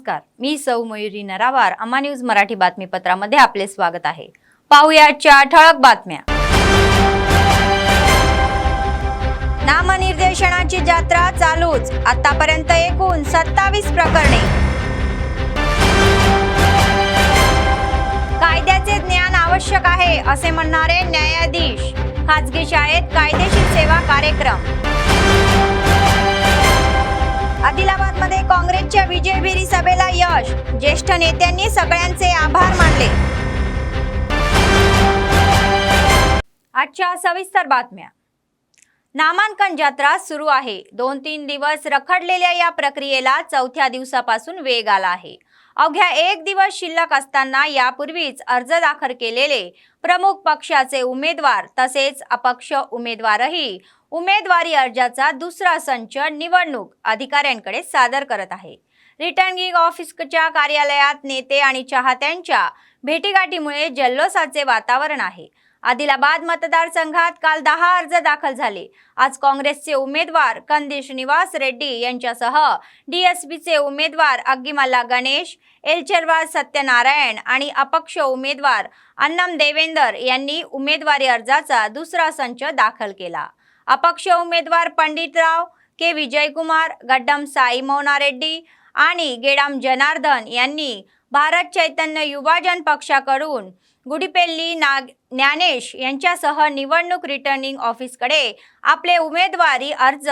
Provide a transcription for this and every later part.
नमस्कार, मी सौ मयुरी नरावार. अम्मा न्यूज मराठी बातमीपत्रामध्ये आपले स्वागत आहे. पाहुयाच्या ठळक बातम्या. नामनिर्देशनाची यात्रा चालूच. आतापर्यंत एकूण 27 प्रकरणे. कायद्याचे ज्ञान आवश्यक आहे असे म्हणणारे न्यायाधीश. खासगी शाळेत कायदेशीर सेवा कार्यक्रम. आदिलाबादमध्ये काँग्रेसच्या विजयभेरी सभेला यश. ज्येष्ठ नेत्यांनी सगळ्यांचे आभार मानले. आजच्या सविस्तर बातम्या. नामांकन यात्रा सुरू आहे. 2-3 दिवस रखडलेल्या या प्रक्रियेला चौथ्या दिवसापासून वेग आला आहे. अवघ्या 1 दिवस शिल्लक असताना यापूर्वीच अर्ज दाखल केलेले प्रमुख पक्षाचे उमेदवार तसेच अपक्ष उमेदवारही उमेदवारी अर्जाचा दुसरा संच निवडणूक अधिकाऱ्यांकडे सादर करत आहे. रिटर्निंग ऑफिसरच्या कार्यालयात नेते आणि चाहत्यांच्या भेटीगाठीमुळे जल्लोषाचे वातावरण आहे. आदिलाबाद मतदारसंघात काल 10 अर्ज दाखल झाले. आज काँग्रेसचे उमेदवार कंदी श्रीनिवास रेड्डी यांच्यासह डीएसपीचे उमेदवार अग्गिमल्ला गणेश, एलचरवार सत्यनारायण आणि अपक्ष उमेदवार अन्नम देवेंदर यांनी उमेदवारी अर्जाचा दुसरा संच दाखल केला. अपक्ष उमेदवार पंडितराव के विजयकुमार, गड्डम साई मौना रेड्डी आणि गेडाम जनार्दन यांनी भारत चैतन्य युवाजन पक्षाकडून गुडीपेल्ली ज्ञानेश यांच्यासह निवडणूक रिटर्निंग ऑफिसकडे आपले उमेदवारी अर्ज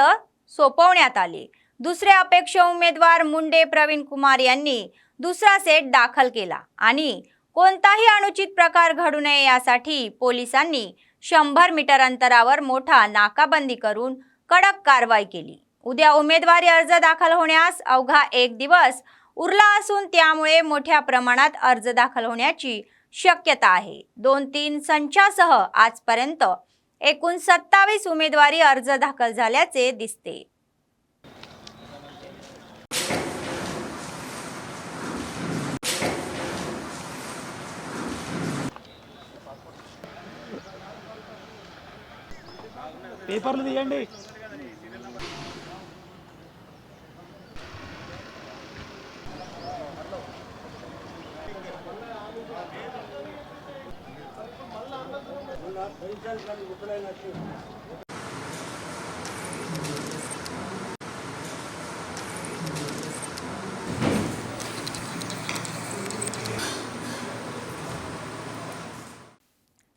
सोपवण्यात आले. दुसरे अपेक्ष उमेदवार मुंडे प्रवीण कुमार यांनी दुसरा सेट दाखल केला आणि कोणताही अनुचित प्रकार घडू नये यासाठी पोलिसांनी 100 मीटर अंतरावर मोठा नाकाबंदी करून कडक कारवाई केली. उद्या उमेदवारी अर्ज दाखल होण्यास अवघा 1 दिवस उरला असून त्यामुळे मोठ्या प्रमाणात अर्ज दाखल होण्याची शक्यता आहे. 2-3 संचासह आजपर्यंत एकूण 27 उमेदवारी अर्ज दाखल झाल्याचे दिसते. పేపర్లు తీయండి.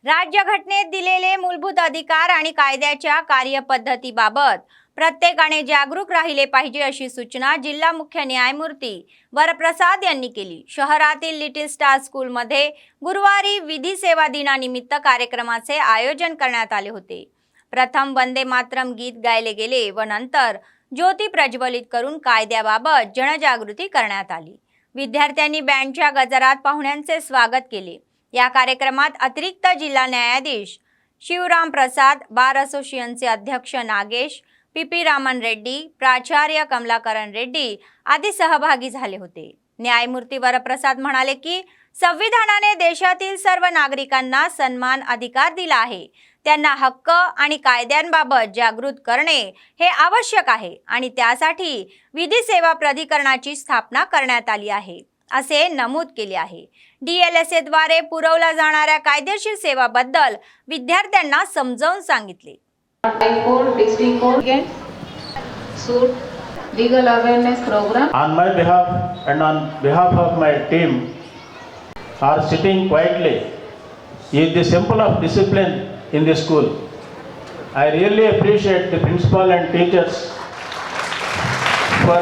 राज्यघटनेत दिलेले मूलभूत अधिकार आणि कायद्याच्या कार्यपद्धतीबाबत प्रत्येकाने जागरूक राहिले पाहिजे अशी सूचना जिल्हा मुख्य न्यायमूर्ती वरप्रसाद यांनी केली. शहरातील लिटिल स्टार स्कूलमध्ये गुरुवारी विधी सेवा दिनानिमित्त कार्यक्रमाचे आयोजन करण्यात आले होते. प्रथम वंदे मातरम गीत गायले गेले व नंतर ज्योती प्रज्वलित करून कायद्याबाबत जनजागृती करण्यात आली. विद्यार्थ्यांनी बँडच्या गजरात पाहुण्यांचे स्वागत केले. या कार्यक्रमात अतिरिक्त जिल्हा न्यायाधीश शिवराम प्रसाद, बार असोसिएशनचे अध्यक्ष नागेश, पीपी रामन रेड्डी, प्राचार्य कमलाकरण रेड्डी आदी सहभागी झाले होते. न्यायमूर्ती वरप्रसाद म्हणाले की संविधानाने देशातील सर्व नागरिकांना सन्मान अधिकार दिला आहे. त्यांना हक्क आणि कायद्यांबाबत जागृत करणे हे आवश्यक आहे आणि त्यासाठी विधी सेवा प्राधिकरणाची स्थापना करण्यात आली आहे असे नमूद केले आहे. DLSA द्वारे पुरवल्या जाणाऱ्या कायदेशीर सेवाबद्दल विद्यार्थ्यांना समजावून सांगितले. Legal awareness program. On my behalf and on behalf of my team are sitting quietly is the symbol of discipline in the school. I really appreciate the principal and teachers for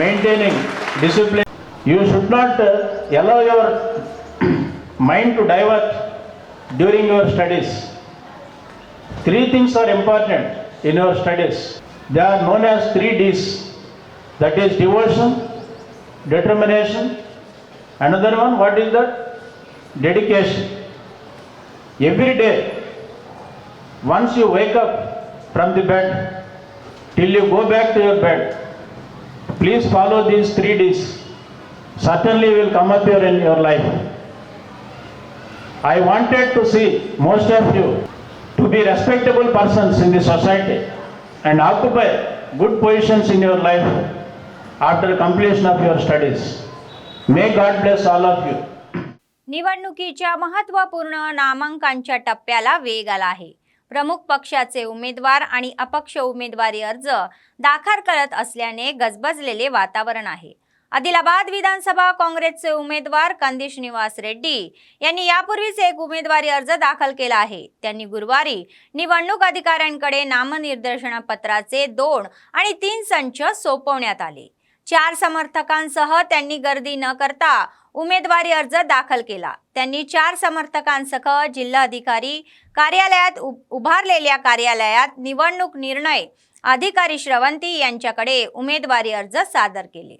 maintaining discipline. You should not allow your mind to divert during your studies. 3 things are important in your studies. They are known as 3 Ds. That is devotion, determination. Another one, what is that? Dedication. Every day, once you wake up from the bed till you go back to your bed, please follow these 3 Ds. Certainly will come up here in your life. I wanted to see most of you to be respectable persons in the society and occupy good positions in your life. after completion of your studies. May God bless all of you. निवडणुकीच्या महत्त्वपूर्ण नामांकनाच्या टप्प्याला वेग आला आहे. प्रमुख पक्षाचे उमेदवार आणि अपक्ष उमेदवारी अर्ज दाखल करत असल्याने गजबजलेले वातावरण आहे. आदिलाबाद विधानसभा काँग्रेसचे उमेदवार कंदी श्रीनिवास रेड्डी यांनी यापूर्वीच एक उमेदवारी अर्ज दाखल केला आहे. त्यांनी गुरुवारी निवडणूक अधिकाऱ्यांकडे नामनिर्देशन पत्राचे 2 आणि 3 संच सोपवण्यात आले. 4 समर्थकांसह त्यांनी गर्दी न करता उमेदवारी अर्ज दाखल केला. त्यांनी 4 समर्थकांसह जिल्हाधिकारी कार्यालयात उभारलेल्या कार्यालयात निवडणूक निर्णय अधिकारी श्रवंती यांच्याकडे उमेदवारी अर्ज सादर केले.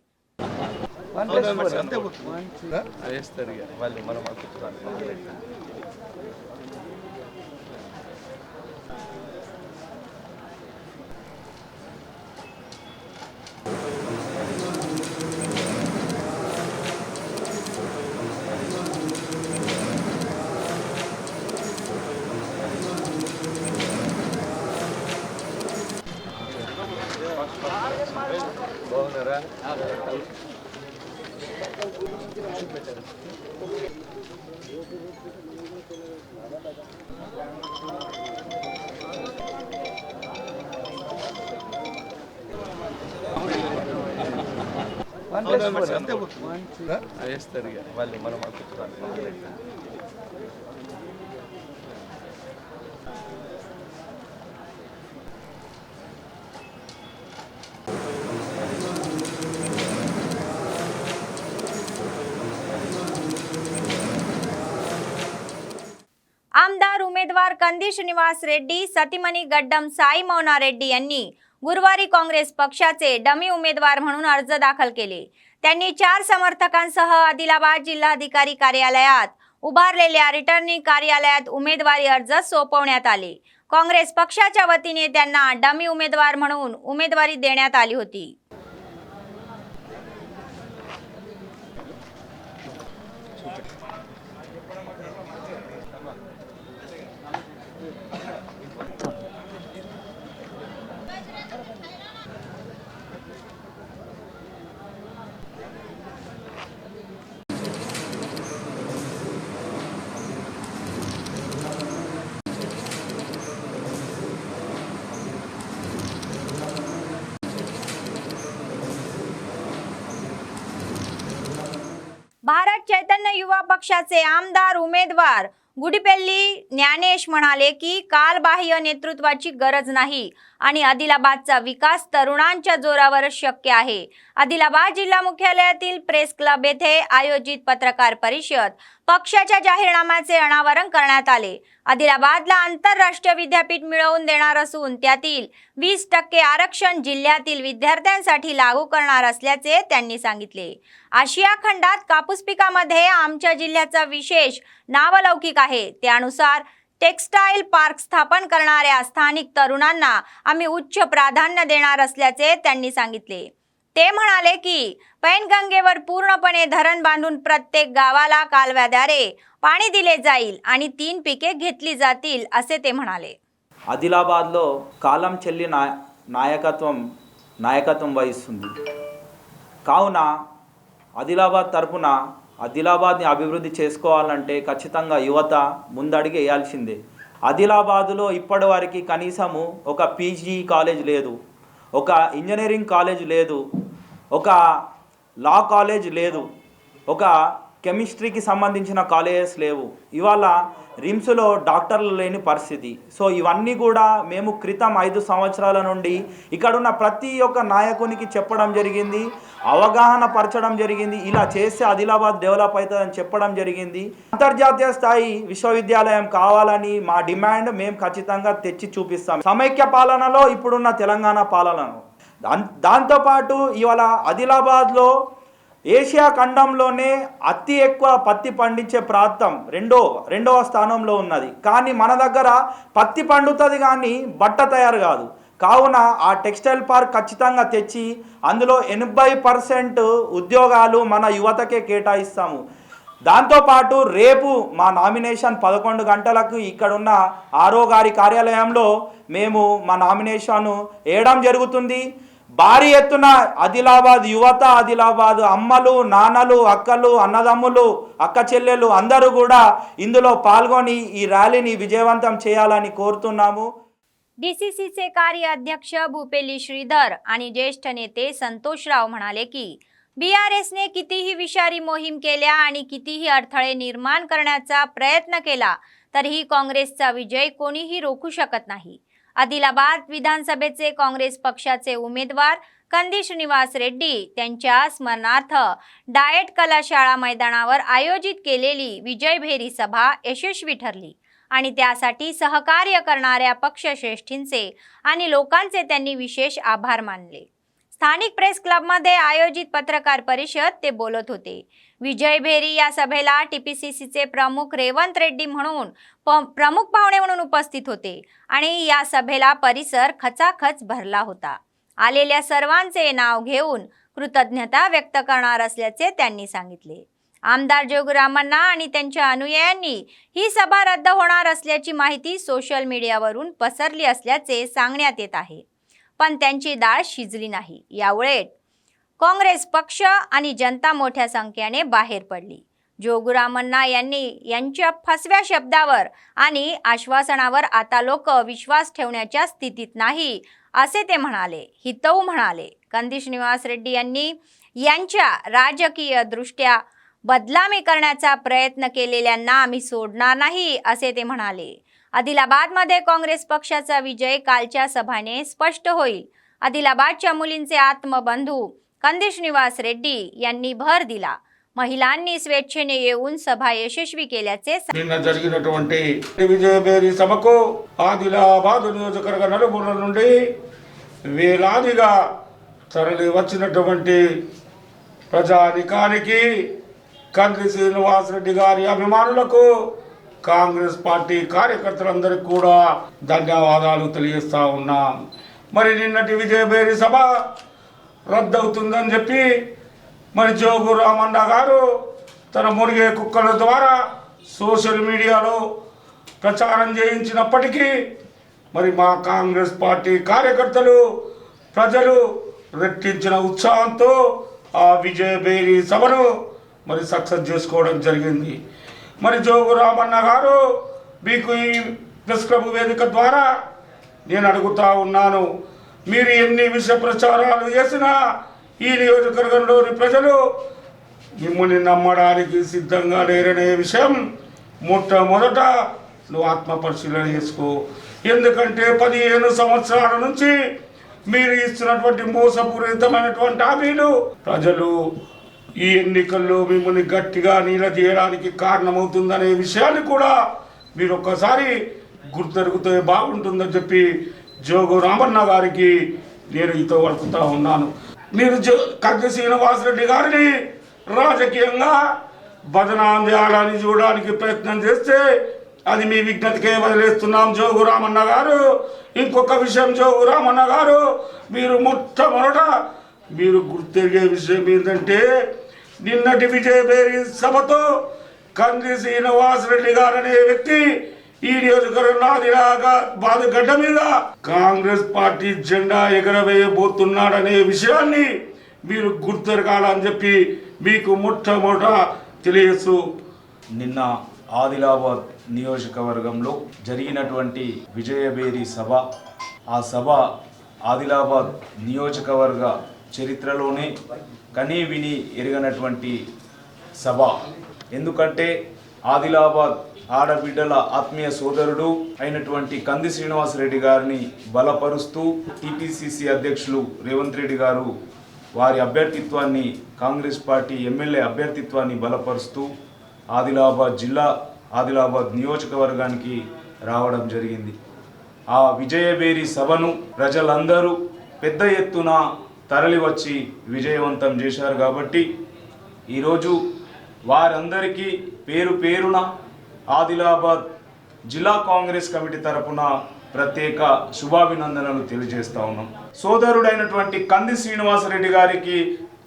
आमदार उमेदवार कंदी श्रीनिवास रेड्डी सतीमणी गड्डम साई मौना रेड्डी यांनी गुरुवारी काँग्रेस पक्षाचे डमी उमेदवार म्हणून अर्ज दाखल केले. त्यांनी 4 समर्थकांसह आदिलाबाद जिल्हाधिकारी कार्यालयात उभारलेल्या रिटर्निंग कार्यालयात उमेदवारी अर्ज सोपवण्यात आले. काँग्रेस पक्षाच्या वतीने त्यांना डमी उमेदवार म्हणून उमेदवारी देण्यात आली होती. भारत चैतन्य युवा पक्षाचे आमदार उमेदवार गुडीपेल्ली ज्ञानेश म्हणाले की कालबाह्य नेतृत्वाची गरज नाही आणि आदिलाबादचा विकास तरुणांच्या जोरावर शक्य आहे. आदिलाबाद जिल्हा मुख्यालयातील प्रेस क्लब येथे आयोजित पत्रकार परिषद पक्षाच्या जाहीरनाम्याचे अनावरण करण्यात आले. आदिलाबादला आंतरराष्ट्रीय विद्यापीठ मिळवून देणार असून त्यातील 20% आरक्षण जिल्ह्यातील विद्यार्थ्यांसाठी लागू करणार असल्याचे त्यांनी सांगितले. आशिया खंडात कापूस पिकामध्ये आमच्या जिल्ह्याचा विशेष नावलौकिक आहे. त्यानुसार टेक्स्टाईल पार्क स्थापन करणाऱ्या स्थानिक तरुणांना आम्ही उच्च प्राधान्य देणार असल्याचे त्यांनी सांगितले. ते म्हणाले की पैनगंगेवर पूर्णपणे धरण बांधून प्रत्येक गावाला कालव्याद्वारे पाणी दिले जाईल आणि 3 पिके घेतली जातील असे ते म्हणाले. ఆదిలాబాద్లో కాలం చెల్లి నాయకత్వం వహిస్తుంది. కావున ఆదిలాబాద్ తరపున ఆదిలాబాద్ని అభివృద్ధి చేసుకోవాలంటే ఖచ్చితంగా యువత ముందడుగు వేయాల్సిందే. ఆదిలాబాద్లో ఇప్పటివరకు కనీసము ఒక పీజీ కాలేజ్ లేదు, ఒక ఇంజనీరింగ్ కాలేజ్ లేదు, ఒక లా కాలేజ్ లేదు, ఒక కెమిస్ట్రీకి సంబంధించిన కాలేజెస్ లేవు. ఇవాళ రిమ్స్లో డాక్టర్లు లేని పరిస్థితి. సో ఇవన్నీ కూడా మేము క్రితం 5 సంవత్సరాల నుండి ఇక్కడున్న ప్రతి ఒక్క నాయకునికి చెప్పడం జరిగింది, అవగాహన పరచడం జరిగింది. ఇలా చేస్తే ఆదిలాబాద్ డెవలప్ అవుతుందని చెప్పడం జరిగింది. అంతర్జాతీయ స్థాయి విశ్వవిద్యాలయం కావాలని మా డిమాండ్ మేము ఖచ్చితంగా తెచ్చి చూపిస్తాం. సమైక్య పాలనలో ఇప్పుడున్న తెలంగాణ పాలనను దాంతోపాటు ఇవాళ ఆదిలాబాద్లో ఏషియా ఖండంలోనే అతి ఎక్కువ పత్తి పండించే ప్రాంతం రెండవ స్థానంలో ఉన్నది. కానీ మన దగ్గర పత్తి పండుతుంది కానీ బట్ట తయారు కాదు. కావున ఆ టెక్స్టైల్ పార్క్ ఖచ్చితంగా తెచ్చి అందులో 80% ఉద్యోగాలు మన యువతకే కేటాయిస్తాము. దాంతోపాటు రేపు మా నామినేషన్ 11 గంటలకు ఇక్కడున్న ఆర్ఓ గారి కార్యాలయంలో మేము మా నామినేషన్ వేయడం జరుగుతుంది. భారీ ఎత్తున ఆదిలాబాద్ యువత, ఆదిలాబాద్ అమ్మలు, నాన్నలు, అక్కలు, అన్నదమ్ములు, అక్క చెల్లెలు అందరూ కూడా ఇందులో పాల్గొని ఈ ర్యాలీని విజయవంతం చేయాలని కోరుతున్నాము. डीसीसीचे कार्य अध्यक्ष भूपेली श्रीधर आणि ज्येष्ठ नेते संतोषराव म्हणाले की बीआरएसने कितीही विषारी मोहीम केल्या आणि कितीही अडथळे निर्माण करण्याचा प्रयत्न केला तरीही काँग्रेसचा विजय कोणीही रोखू शकत नाही. आदिलाबाद विधानसभेचे काँग्रेस पक्षाचे उमेदवार कंदी श्रीनिवास रेड्डी त्यांच्या स्मरणार्थ डायट कलाशाळा मैदानावर आयोजित केलेली विजयभेरी सभा यशस्वी ठरली आणि त्यासाठी सहकार्य करणाऱ्या पक्षश्रेष्ठींचे आणि लोकांचे त्यांनी विशेष आभार मानले. स्थानिक प्रेस क्लबमध्ये आयोजित पत्रकार परिषद ते बोलत होते. विजयभेरी या सभेला टीपीसीसीचे प्रमुख रेवंत रेड्डी म्हणून प्रमुख पाहुणे म्हणून उपस्थित होते आणि या सभेला परिसर खचाखच भरला होता. आलेल्या सर्वांचे नाव घेऊन कृतज्ञता व्यक्त करणार असल्याचे त्यांनी सांगितले. आमदार जोगरामण्णा आणि त्यांच्या अनुयायांनी ही सभा रद्द होणार असल्याची माहिती सोशल मीडियावरून पसरली असल्याचे सांगण्यात येत आहे, पण त्यांची डाळ शिजली नाही. यामुळे काँग्रेस पक्ष आणि जनता मोठ्या संख्येने बाहेर पडली. जोगरामण्णा यांनी यांच्या फसव्या शब्दावर आणि आश्वासनावर आता लोक विश्वास ठेवण्याच्या स्थितीत नाही असे ते म्हणाले. हितऊ म्हणाले, कंदी श्रीनिवास रेड्डी यांनी यांच्या राजकीय दृष्ट्या बदनामी करण्याचा प्रयत्न केलेल्यांना आम्ही सोडणार नाही असे ते म्हणाले. आदिलाबादमध्ये काँग्रेस पक्षाचा विजय कालच्या सभाने स्पष्ट होईल. आदिलाबादच्या मुलींचे आत्मबंधू कंदी श्रीनिवास रेड्डी यांनी भर दिला. महिलांनी स्वेच्छेने येऊन सभा यशस्वी केल्याचे నిన్న జరిగినటువంటి విజయభేరి సభకు ఆదిలాబాద్ నియోజకవర్గ నలుమూలల నుండి వేలాదిగా తరలి వచ్చినటువంటి ప్రజానికానికి కంది శ్రీనివాస్ రెడ్డి గారి అభిమానులకు కాంగ్రెస్ పార్టీ కార్యకర్తలందరికీ కూడా ధన్యవాదాలు తెలియజేస్తా ఉన్నాం. మరి నిన్నటి విజయభేరి సభ రద్దవుతుందని చెప్పి మరి జోగు రామన్న గారు తన మురిగే కుక్కల ద్వారా సోషల్ మీడియాలో ప్రచారం చేయించినప్పటికీ మరి మా కాంగ్రెస్ పార్టీ కార్యకర్తలు ప్రజలు రెట్టించిన ఉత్సాహంతో ఆ విజయభేరి సభను మరి సక్సెస్ చేసుకోవడం జరిగింది. మరి జోగు రామన్న గారు మీకు ఈ ప్రెస్ క్లబ్ వేదిక ద్వారా నేను అడుగుతా ఉన్నాను, మీరు ఎన్ని విష ప్రచారాలు చేసినా ఈ నియోజకవర్గంలోని ప్రజలు మిమ్మల్ని నమ్మడానికి సిద్ధంగా లేరనే విషయం మొట్టమొదట నువ్వు ఆత్మపరిశీలన చేసుకో. ఎందుకంటే 15 సంవత్సరాల నుంచి మీరు ఇస్తున్నటువంటి మోసపూరితమైనటువంటి హామీలు ప్రజలు ఈ ఎన్నికల్లో మిమ్మల్ని గట్టిగా నిలదీయడానికి కారణమవుతుందనే విషయాన్ని కూడా మీరు ఒక్కసారి గుర్తెరుగుతే బాగుంటుందని చెప్పి జోగు రామన్న గారికి నేను ఇతో వలుపుతా ఉన్నాను. మీరు కంది శ్రీనివాస్ రెడ్డి గారిని రాజకీయంగా బదనాం చేయాలని చూడడానికి ప్రయత్నం చేస్తే అది మీ విజ్ఞతకే వదిలేస్తున్నాం జోగు రామన్న గారు. ఇంకొక విషయం జోగు రామన్న గారు, మీరు మొట్టమొదట మీరు గుర్తెరిగే విషయం ఏంటంటే నిన్నటి విజయభేరి సభతో కంది శ్రీనివాస్ రెడ్డి గారు అనే వ్యక్తి ఈ నియోజకవర్గంలో ఆదిలాబాద్ గడ్డ మీద కాంగ్రెస్ పార్టీ జెండా ఎగరవేయబోతున్నాడనే విషయాన్ని మీరు గుర్తెరగాలని చెప్పి మీకు మొట్టమొదట తెలియజేస్తూ నిన్న ఆదిలాబాద్ నియోజకవర్గంలో జరిగినటువంటి విజయభేరి సభ, ఆ సభ ఆదిలాబాద్ నియోజకవర్గ చరిత్రలోనే కనీ విని ఎరగనటువంటి సభ. ఎందుకంటే ఆదిలాబాద్ ఆడబిడ్డల ఆత్మీయ సోదరుడు అయినటువంటి కంది శ్రీనివాస్ రెడ్డి గారిని బలపరుస్తూ టీపీసీసీ అధ్యక్షులు రేవంత్ రెడ్డి గారు వారి అభ్యర్థిత్వాన్ని, కాంగ్రెస్ పార్టీ ఎమ్మెల్యే అభ్యర్థిత్వాన్ని బలపరుస్తూ ఆదిలాబాద్ జిల్లా, ఆదిలాబాద్ నియోజకవర్గానికి రావడం జరిగింది. ఆ విజయభేరి సభను ప్రజలందరూ పెద్ద ఎత్తున తరలివచ్చి విజయవంతం చేశారు. కాబట్టి ఈరోజు వారందరికీ పేరు పేరున ఆదిలాబాద్ జిల్లా కాంగ్రెస్ కమిటీ తరపున ప్రత్యేక శుభాభినందనలు తెలియజేస్తా ఉన్నాం. సోదరుడైనటువంటి కంది శ్రీనివాసరెడ్డి గారికి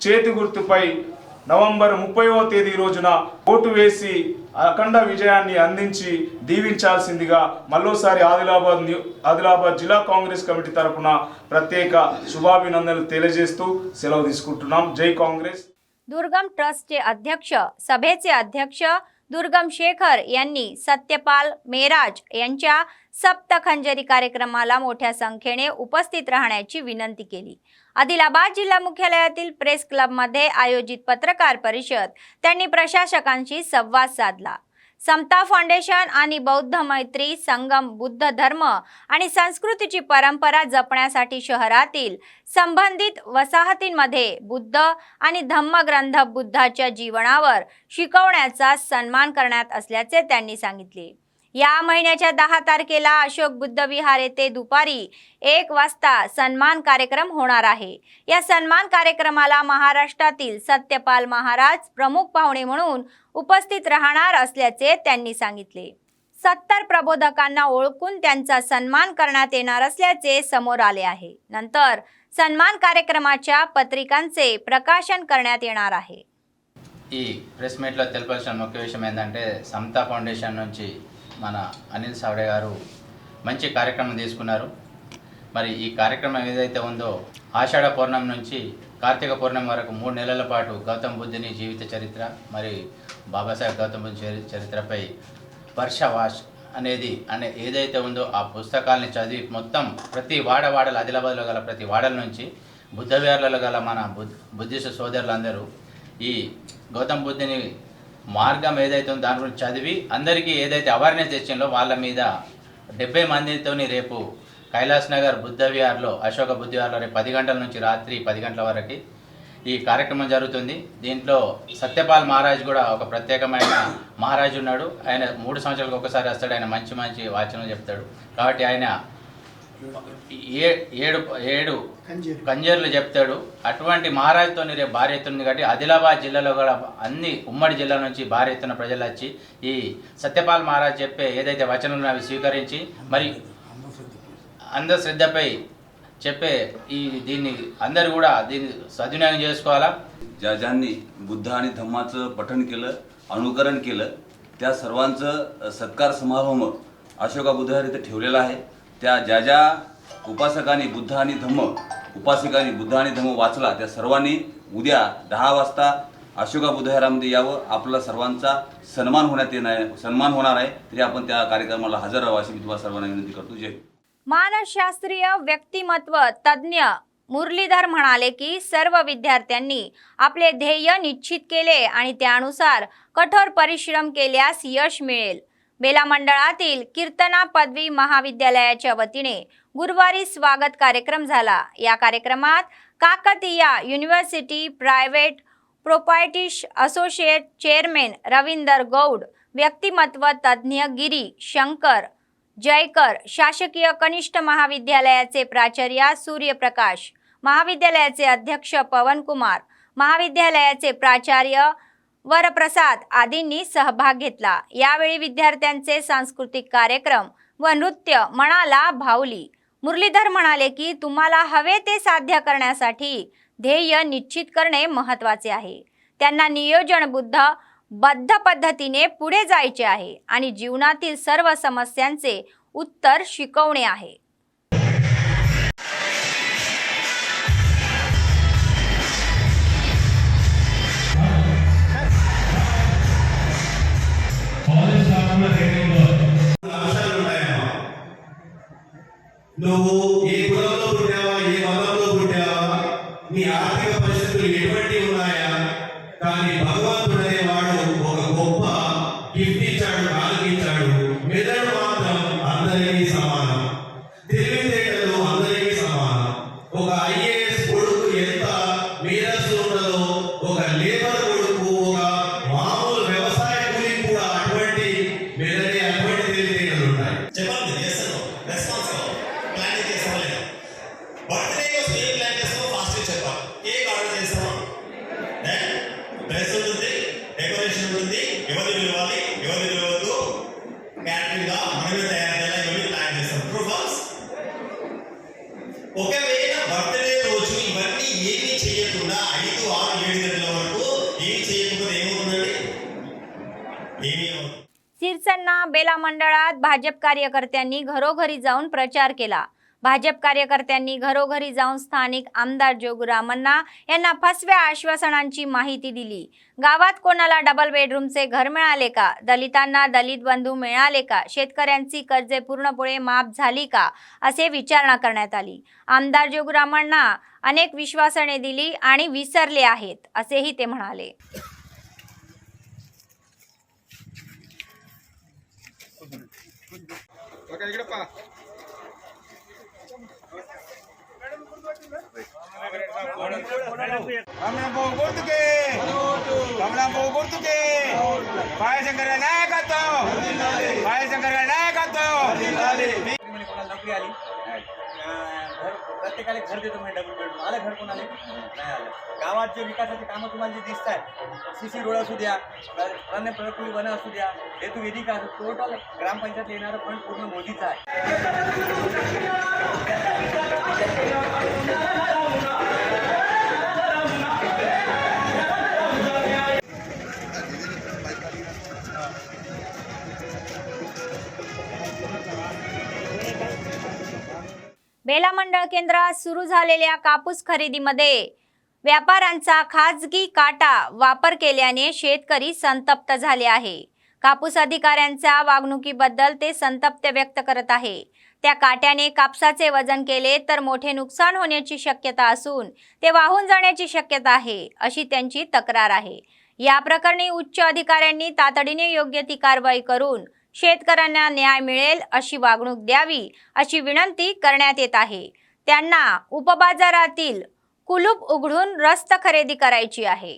చేతి గుర్తుపై నవంబర్ 30వ తేదీ రోజున ఓటు వేసి అఖండ విజయాన్ని అందించి దీవించాల్సిందిగా మరోసారి ఆదిలాబాద్ జిల్లా కాంగ్రెస్ కమిటీ తరపున ప్రత్యేక శుభాభినందనలు తెలియజేస్తూ सेलव తీసుకుంటున్నాం. जय काँग्रेस. दुर्गम ट्रस्टचे अध्यक्ष सभेचे अध्यक्ष दुर्गम शेखर यांनी सत्यपाल मेराज यांच्या सप्तखंजरी कार्यक्रमाला मोठ्या संख्येने उपस्थित राहण्याची विनंती केली. आदिलाबाद जिल्हा मुख्यालयातील प्रेस क्लबमध्ये आयोजित पत्रकार परिषद त्यांनी प्रशासकांशी संवाद साधला. समता फाउंडेशन आणि बौद्ध मैत्री संगम बुद्ध धर्म आणि संस्कृतीची परंपरा जपण्यासाठी शहरातील संबंधित वसाहतींमध्ये बुद्ध आणि धम्मग्रंथ बुद्धाच्या जीवनावर शिकवण्याचा सन्मान करण्यात असल्याचे त्यांनी सांगितले. या महिन्याच्या 10 तारखेला अशोक बुद्ध विहार येथे दुपारी 1 वाजता सन्मान कार्यक्रम होणार आहे. या सन्मान कार्यक्रमाला महाराष्ट्रातील सत्यपाल महाराज प्रमुख पाहुणे म्हणून उपस्थित राहणार असल्याचे त्यांनी सांगितले. 70 प्रबोधकांना ओळखून त्यांचा सन्मान करण्यात येणार असल्याचे समोर आले आहे. नंतर सन्मान कार्यक्रमाच्या पत्रिकांचे प्रकाशन करण्यात येणार आहे. ఈ ప్రెస్ మీట్లో తెలపాల్సిన ముఖ్య విషయం ఏంటంటే సమతా ఫౌండేషన్ నుంచి మన అనిల్ సావడే గారు మంచి కార్యక్రమం తీసుకున్నారు. మరి ఈ కార్యక్రమం ఏదైతే ఉందో ఆషాఢ పౌర్ణమి నుంచి కార్తీక పౌర్ణమి వరకు 3 నెలల పాటు గౌతమ్ బుద్ధుని జీవిత చరిత్ర మరి బాబాసాహెబ్ గౌతమ్ బుద్ధ చరిత్రపై వర్షవాష్ అనేది ఏదైతే ఉందో ఆ పుస్తకాలని చదివి మొత్తం ప్రతి వాడవాడలు ఆదిలాబాద్లో గల ప్రతి వాడల నుంచి బుద్ధ విహార్లలో గల మన బుద్ధిస్ట్ సోదరులందరూ ఈ గౌతమ్ బుద్ధుని మార్గం ఏదైతే ఉందో దాని గురించి చదివి అందరికీ ఏదైతే అవేర్నెస్ తెచ్చిందో వాళ్ళ మీద 70 మందితోని రేపు కైలాస్ నగర్ బుద్ధ విహార్లో అశోక బుద్ధ విహార్లో రేపు 10 గంటల నుంచి రాత్రి 10 గంటల వరకు ఈ కార్యక్రమం జరుగుతుంది. దీంట్లో సత్యపాల్ మహారాజ్ కూడా ఒక ప్రత్యేకమైన మహారాజు ఉన్నాడు. ఆయన 3 సంవత్సరాలకు ఒకసారి వస్తాడు. ఆయన మంచి మంచి వాచనలు చెప్తాడు. కాబట్టి ఆయన 7 కంజర్లు చెప్తాడు. అటువంటి మహారాజుతోని రేపు భారీ ఎత్తున కాబట్టి ఆదిలాబాద్ జిల్లాలో కూడా అన్ని ఉమ్మడి జిల్లా నుంచి భారీ ఎత్తున ప్రజలు వచ్చి ఈ సత్యపాల్ మహారాజ్ చెప్పే ఏదైతే వచనాలు అవి స్వీకరించి మరి अंधश्रद्धपై చెప్పే దీన్ని అందరూ కూడా దీన్ని సద్వినియోగం చేసుకోవాలా. ज्या ज्यांनी बुद्ध आणि धम्माचं पठण केलं, अनुकरण केलं, त्या सर्वांचं सत्कार समारंभ अशोका बुद्धविहार इथे ठेवलेला आहे. त्या ज्या ज्या उपासकांनी बुद्ध आणि धम्म उपासिकांनी बुद्ध आणि धम्म वाचला त्या सर्वांनी उद्या 10 वाजता अशोका बुद्धविहारामध्ये यावं. आपला सर्वांचा सन्मान होणार आहे. तरी आपण त्या कार्यक्रमाला हजर राहावं अशी मी तुम्हाला सर्वांना विनंती करतो. जय. मानसशास्त्रीय व्यक्तिमत्व तज्ञ मुरलीधर म्हणाले की सर्व विद्यार्थ्यांनी आपले ध्येय निश्चित केले आणि त्यानुसार कठोर परिश्रम केल्यास यश मिळेल. बेला मंडळातील कीर्तना पदवी महाविद्यालयाच्या वतीने गुरुवारी स्वागत कार्यक्रम झाला. या कार्यक्रमात Kakatiya university private proprietary associate chairman Ravinder Goud, व्यक्तिमत्व तज्ञ गिरी शंकर जयकर, शासकीय कनिष्ठ महाविद्यालयाचे प्राचार्य सूर्यप्रकाश, महाविद्यालयाचे अध्यक्ष पवन कुमार, महाविद्यालयाचे प्राचार्य वरप्रसाद आदींनी सहभाग घेतला. यावेळी विद्यार्थ्यांचे सांस्कृतिक कार्यक्रम व नृत्य मनाला भावली. मुरलीधर म्हणाले की तुम्हाला हवे ते साध्य करण्यासाठी ध्येय निश्चित करणे महत्त्वाचे आहे. त्यांना नियोजनबद्ध पद्धतीने पुढे जायचे आहे आणि जीवनातील सर्व समस्यांचे उत्तर शिकवणे आहे. నువ్వు ఏ కులంలో పుట్టావా, ఏ మతంలో పుట్టావా, నీ ఆర్థిక పరిస్థితులు ఎటువంటి ఉన్నాయా, కానీ భగవంతుడు అనేవాడు ఒక గొప్ప గిఫ్ట్ ఇచ్చాడు, నాలుగు ఇచ్చాడు. మెదడు మాత్రం అందరికీ సమానం, తెలివితేటలు అందరికీ సమానం. ఒక ఐఏఎస్ కొడుకు ఎంత మేధస్సు ఉండదో ఒక లేబర్ కొడుకు, ఒక మామూలు వ్యవసాయ కూలికి కూడా అటువంటి మెదడే, అటువంటి తెలివితేటలు ఉన్నాయి. చెప్పండి, రెస్పాన్సిబుల్ ప్లానింగ్ చేస్తాం. బర్త్డే ఏం ప్లాన్ చేస్తామో ఫాస్ట్ చెప్పాం. కేక్ ఆర్డర్ చేస్తామా, డ్రెస్ ఉంటుంది, డెకరేషన్ ఉంటుంది, ఎవరిని పిలవాలి ఎవరిని పిలవద్దు, सिरसन्ना बेला मंडळात भाजप कार्यकर्त्यांनी घरोघरी जाऊन प्रचार केला। भाजप कार्यकर्त्यांनी घरोघरी जाऊन स्थानिक आमदार जोगुरामण्णा यांना फसव्या आश्वासनांची माहिती दिली। गावात कोणाला डबल बेडरूमचे घर मिळाले का? दलितांना दलित बंधू मिळाले का? शेतकऱ्यांची कर्जे पूर्णपणे माफ झाली का? असे विचारणा करण्यात आली। आमदार जोगुरामण्णा अनेक विश्वासने दिली आणि विसरले आहेत असेही ते म्हणाले। प्रत्येकाला घर देतो म्हणजे डबल बेडरूम आलं, घर कोणाला नाही आलं। गावात जे विकासाची कामं तुम्हाला जे दिसत आहेत, सीसी रोड असू द्या, अन्य प्रकृती वन असू द्या, हेतू वेदिका टोटल ग्रामपंचायत येणारं फंड पूर्ण मोदीचं आहे। बेला मंडळ केंद्रात सुरू झालेल्या कापूस खरेदीमध्ये व्यापाऱ्यांचा खाजगी काटा वापर केल्याने शेतकरी संतप्त झाले आहे। कापूस अधिकाऱ्यांच्या वागणुकीबद्दल ते संतप्त व्यक्त करत आहे। त्या काट्याने कापसाचे वजन केले तर मोठे नुकसान होण्याची शक्यता असून ते वाहून जाण्याची शक्यता आहे अशी त्यांची तक्रार आहे। या प्रकरणी उच्च अधिकाऱ्यांनी तातडीने योग्य ती कारवाई करून शेतकऱ्यांना न्याय मिळेल अशी वागणूक द्यावी अशी विनंती करण्यात येत आहे। त्यांना उपबाजारातील कुलूप उघडून रस्त खरेदी करायची आहे।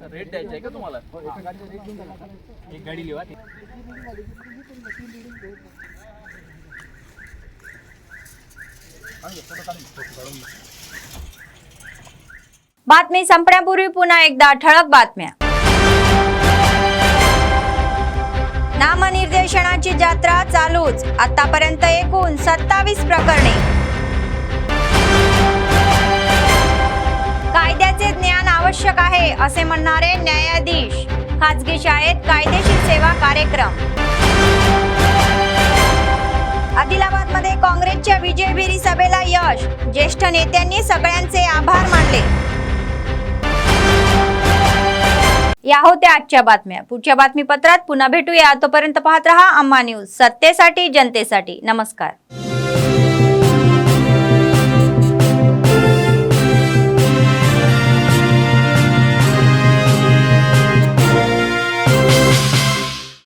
रेट द्यायचा आहे का तुम्हाला? एक गाडी लिहा। बातमी संपण्यापूर्वी पुन्हा एकदा ठळक बातम्या। नामनिर्देशनाची जत्रा चालूच, आतापर्यंत एकूण 27 प्रकरणे। कायद्याचे ज्ञान आवश्यक आहे असे म्हणणारे न्यायाधीश, खासगी शाळेत कायदेशीर सेवा कार्यक्रम। आदिलाबादमध्ये काँग्रेसच्या विजयभेरी सभेला यश, ज्येष्ठ नेत्यांनी सगळ्यांचे आभार मानले। या होत्या आजच्या बातम्या। पुढच्या बातमीपत्रात पुन्हा भेटूया, तोपर्यंत पाहत रहा अम्मा न्यूज, सत्तेसाठी जनतेसाठी। नमस्कार।